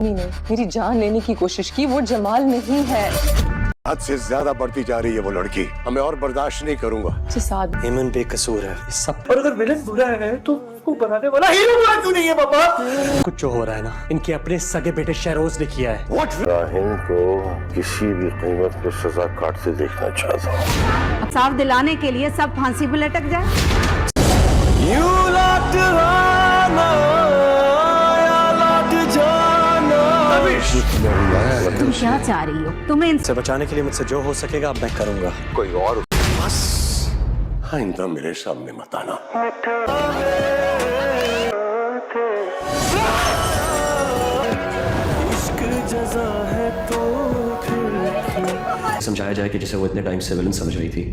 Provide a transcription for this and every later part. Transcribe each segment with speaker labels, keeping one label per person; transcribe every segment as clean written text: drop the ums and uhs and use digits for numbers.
Speaker 1: ने मेरी जान लेने की कोशिश की, वो जमाल नहीं है।
Speaker 2: हद से ज्यादा बढ़ती जा रही है वो लड़की, मैं और बर्दाश्त नहीं करूंगा।
Speaker 3: हेमन बेकसूर है इस सब।
Speaker 4: और अगर विलन बुरा है तो उसको बनाने वाला हीरो बुरा क्यों नहीं है पापा?
Speaker 3: कुछ जो हो रहा है ना, इनके अपने सगे बेटे शहरोज ने किया है।
Speaker 2: राहिम को किसी भी कीमत पे सजा काटते देखना चाहता हूँ।
Speaker 5: साफ दिलाने के लिए सब फांसी पर लटक जाए। तुम क्या चाह रही हो? तुम्हें
Speaker 3: इनसे बचाने के लिए मुझसे जो हो सकेगा अब मैं करूंगा।
Speaker 2: कोई और बस आइंदा मेरे सामने मत आना।
Speaker 3: समझाया जाए कि जिसे वो इतने टाइम से विलन समझ रही थी,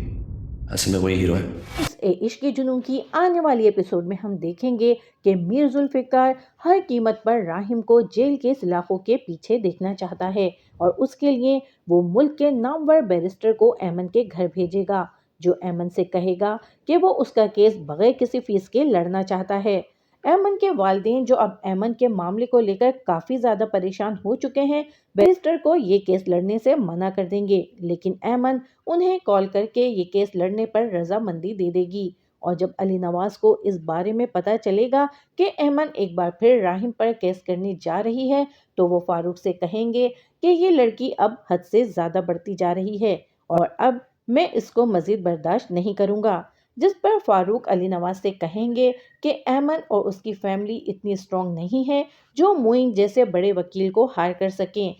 Speaker 3: असल में वही हीरो है।
Speaker 6: इस इश्क की जुनून की आने वाली एपिसोड में हम देखेंगे कि मीर जुल्फिकार हर कीमत पर राहिम को जेल के सलाखों के पीछे देखना चाहता है और उसके लिए वो मुल्क के नामवर बैरिस्टर को ऐमन के घर भेजेगा, जो ऐमन से कहेगा कि वो उसका केस बगैर किसी फीस के लड़ना चाहता है। ऐमन के वालिदैन जो अब ऐमन के मामले को लेकर काफी ज्यादा परेशान हो चुके हैं, बैरिस्टर को ये केस लड़ने से मना कर देंगे, लेकिन ऐमन उन्हें कॉल करके ये केस लड़ने पर रजामंदी दे देगी। और जब अली नवाज को इस बारे में पता चलेगा कि ऐमन एक बार फिर राहिम पर केस करने जा रही है, तो वो फारूक से कहेंगे कि ये लड़की अब हद से ज्यादा बढ़ती जा रही है और अब मैं इसको मजीद बर्दाश्त नहीं करूंगा। जिस पर फारूक अली नवाज से कहेंगे कि ऐमन और उसकी फैमिली इतनी स्ट्रॉन्ग नहीं है जो मोइन जैसे बड़े वकील को हायर कर सकें।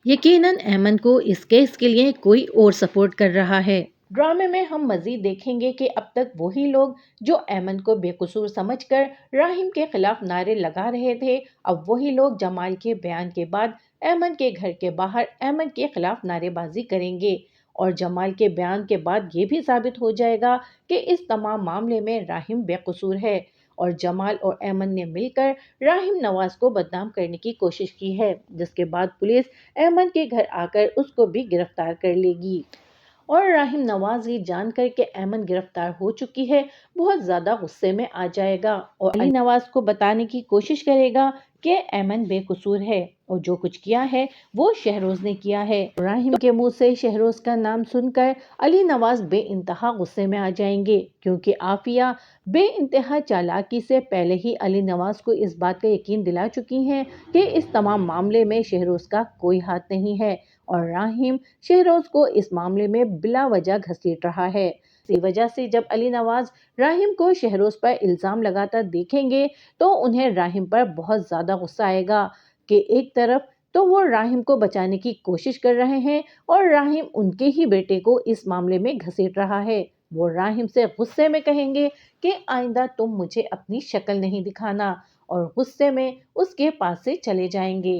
Speaker 6: यकीनन ऐमन को इस केस के लिए कोई और सपोर्ट कर रहा है। ड्रामे में हम मजीद देखेंगे कि अब तक वही लोग जो ऐमन को बेकसूर समझकर राहिम के खिलाफ नारे लगा रहे थे, अब वही लोग जमाल के बयान के बाद ऐमन के घर के बाहर ऐमन के खिलाफ नारेबाजी करेंगे। और जमाल के बयान के बाद ये भी साबित हो जाएगा कि इस तमाम मामले में राहिम बेकसूर है और जमाल और ऐमन ने मिलकर राहिम नवाज को बदनाम करने की कोशिश की है, जिसके बाद पुलिस ऐमन के घर आकर उसको भी गिरफ्तार कर लेगी। और राहिम नवाज ये जानकर के ऐमन गिरफ्तार हो चुकी है बहुत ज्यादा गुस्से में आ जाएगा और अली नवाज को बताने की कोशिश करेगा कि ऐमन बेकसूर है और जो कुछ किया है वो शहरोज ने किया है। राहिम के मुंह से शहरोज का नाम सुनकर अली नवाज बेइंतहा गुस्से में आ जाएंगे, क्योंकि आफिया बेइंतहा चालाकी से पहले ही अली नवाज को इस बात का यकीन दिला चुकी हैं कि इस तमाम मामले में शहरोज का कोई हाथ नहीं है और राहिम शहरोज को इस मामले में बिला वजह घसीट रहा है। इसी वजह से जब अली नवाज राहिम को शहरोज पर इल्जाम लगाता देखेंगे तो उन्हें राहिम पर बहुत ज्यादा गुस्सा आएगा कि एक तरफ तो वो राहिम को बचाने की कोशिश कर रहे हैं और राहिम उनके ही बेटे को इस मामले में घसीट रहा है। वो राहिम से गुस्से में कहेंगे कि आइंदा तुम मुझे अपनी शक्ल नहीं दिखाना और गुस्से में उसके पास से चले जाएंगे।